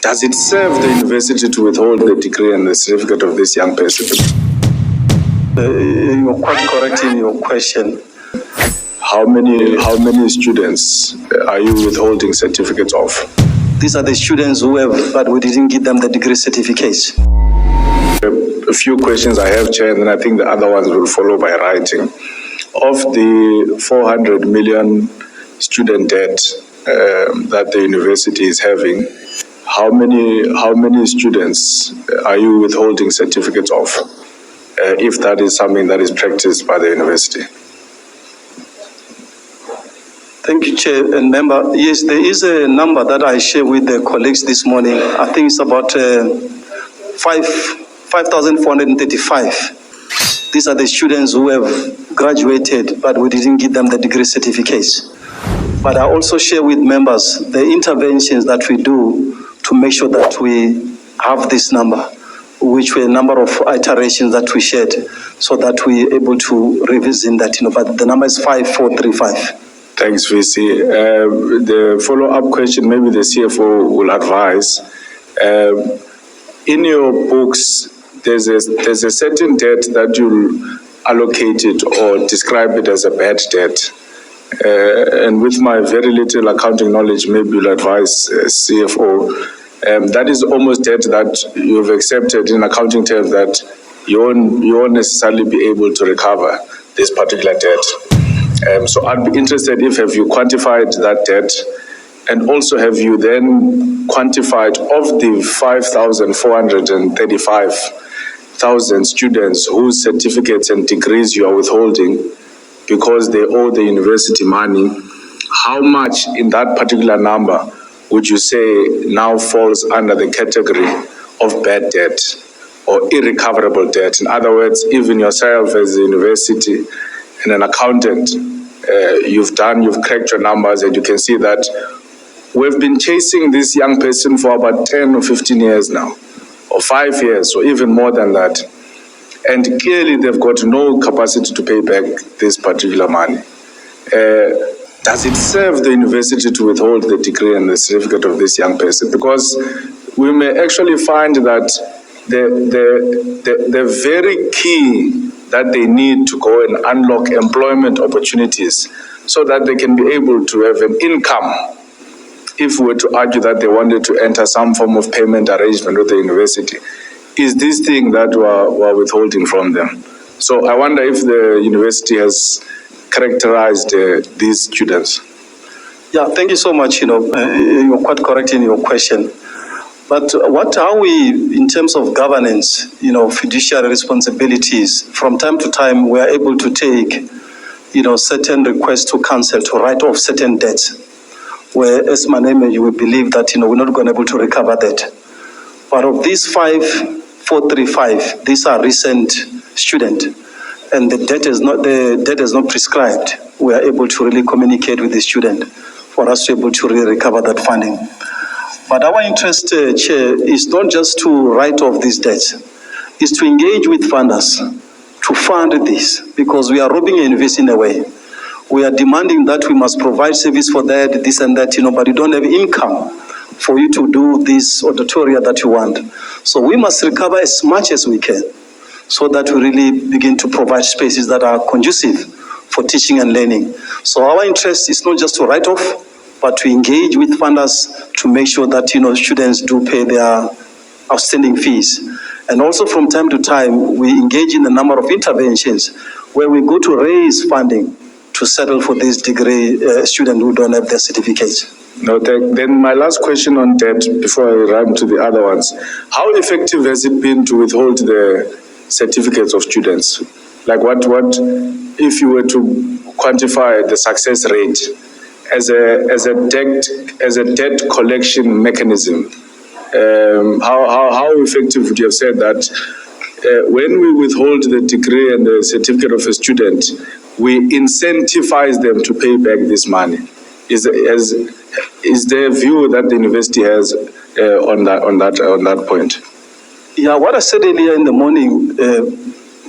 Does it serve the university to withhold the degree and the certificate of this young person? You're quite correct in your question. How many students are you withholding certificates of? These are the students who have, but we didn't give them the degree certificates. A few questions I have, Chair, and then I think the other ones will follow by writing. Of the 400 million student debt that the university is having, how many students are you withholding certificates of, if that is something that is practiced by the university? Thank you, Chair and Member. Yes, there is a number that I share with the colleagues this morning. I think it's about 5,435. These are the students who have graduated, but we didn't give them the degree certificates. But I also share with members the interventions that we do to make sure that we have this number, which were a number of iterations that we shared, so that we're able to revisit that, but the number is 5,435. Thanks, VC. The follow-up question, maybe the CFO will advise. In your books, there's a certain debt that you allocated or describe it as a bad debt. And with my very little accounting knowledge, maybe you'll advise CFO. That is almost debt that you've accepted in accounting terms that you won't necessarily be able to recover this particular debt. So I'd be interested have you quantified that debt, and also have you then quantified of the 5,435,000 students whose certificates and degrees you are withholding because they owe the university money, how much in that particular number would you say now falls under the category of bad debt or irrecoverable debt? In other words, even yourself as a university and an accountant, you've cracked your numbers, and you can see that we've been chasing this young person for about 10 or 15 years now, or 5 years, or even more than that. And clearly they've got no capacity to pay back this particular money. Does it serve the university to withhold the degree and the certificate of this young person? Because we may actually find that the very key that they need to go and unlock employment opportunities so that they can be able to have an income, if we were to argue that they wanted to enter some form of payment arrangement with the university, is this thing that we're withholding from them. So I wonder if the university has characterized these students. Yeah, thank you so much. You're quite correct in your question. But how we, in terms of governance, fiduciary responsibilities, from time to time, we are able to take, certain requests to council to write off certain debts, where as management, you will believe that, we're not going to be able to recover that. But of these 5,435, these are recent students, and the debt is not prescribed. We are able to really communicate with the student for us to be able to really recover that funding. But our interest, Chair, is not just to write off these debts, is to engage with funders to fund this, because we are robbing a university in a way. We are demanding that we must provide service for that, this and that, but you don't have income for you to do this auditoria that you want. So we must recover as much as we can so that we really begin to provide spaces that are conducive for teaching and learning. So our interest is not just to write off, but to engage with funders to make sure that, students do pay their outstanding fees. And also from time to time, we engage in a number of interventions where we go to raise funding to settle for these degree students who don't have their certificates. No, then my last question on debt, before I run to the other ones. How effective has it been to withhold the certificates of students? Like what if you were to quantify the success rate as a debt collection mechanism? How effective would you have said that when we withhold the degree and the certificate of a student, we incentivize them to pay back this money? Is there a view that the university has on that point? Yeah, what I said earlier in the morning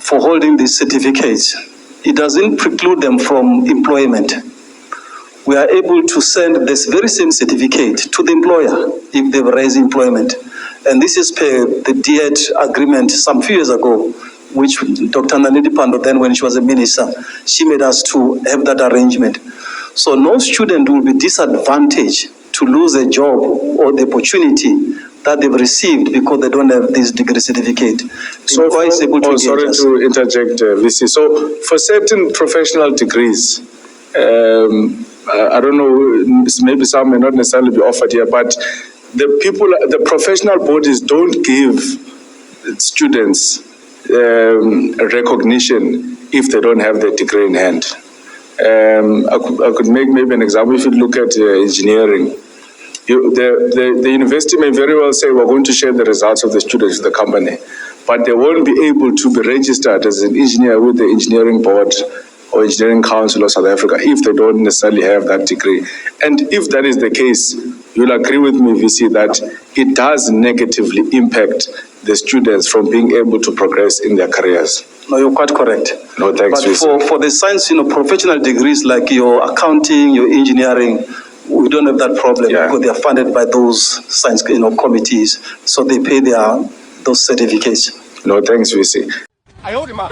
for holding these certificates, it doesn't preclude them from employment. we are able to send this very same certificate to the employer if they've raised employment. And this is per the DET agreement some few years ago, which Dr. Naledi Pandor, then when she was a minister, she made us to have that arrangement. So no student will be disadvantaged to lose a job or the opportunity that they've received because they don't have this degree certificate. So sorry to interject, VC. So for certain professional degrees, I don't know, maybe some may not necessarily be offered here, but the professional bodies don't give students recognition if they don't have their degree in hand. I could make maybe an example. If you look at engineering, the university may very well say we're going to share the results of the students with the company, but they won't be able to be registered as an engineer with the engineering board or engineering council of South Africa if they don't necessarily have that degree. And if that is the case, you'll agree with me, VC, that it does negatively impact the students from being able to progress in their careers. No, you're quite correct. No, thanks, But for the science, professional degrees like your accounting, your engineering, we don't have that problem because they are funded by those science, committees, so they pay those certificates. No, thanks, VC. I hold him up.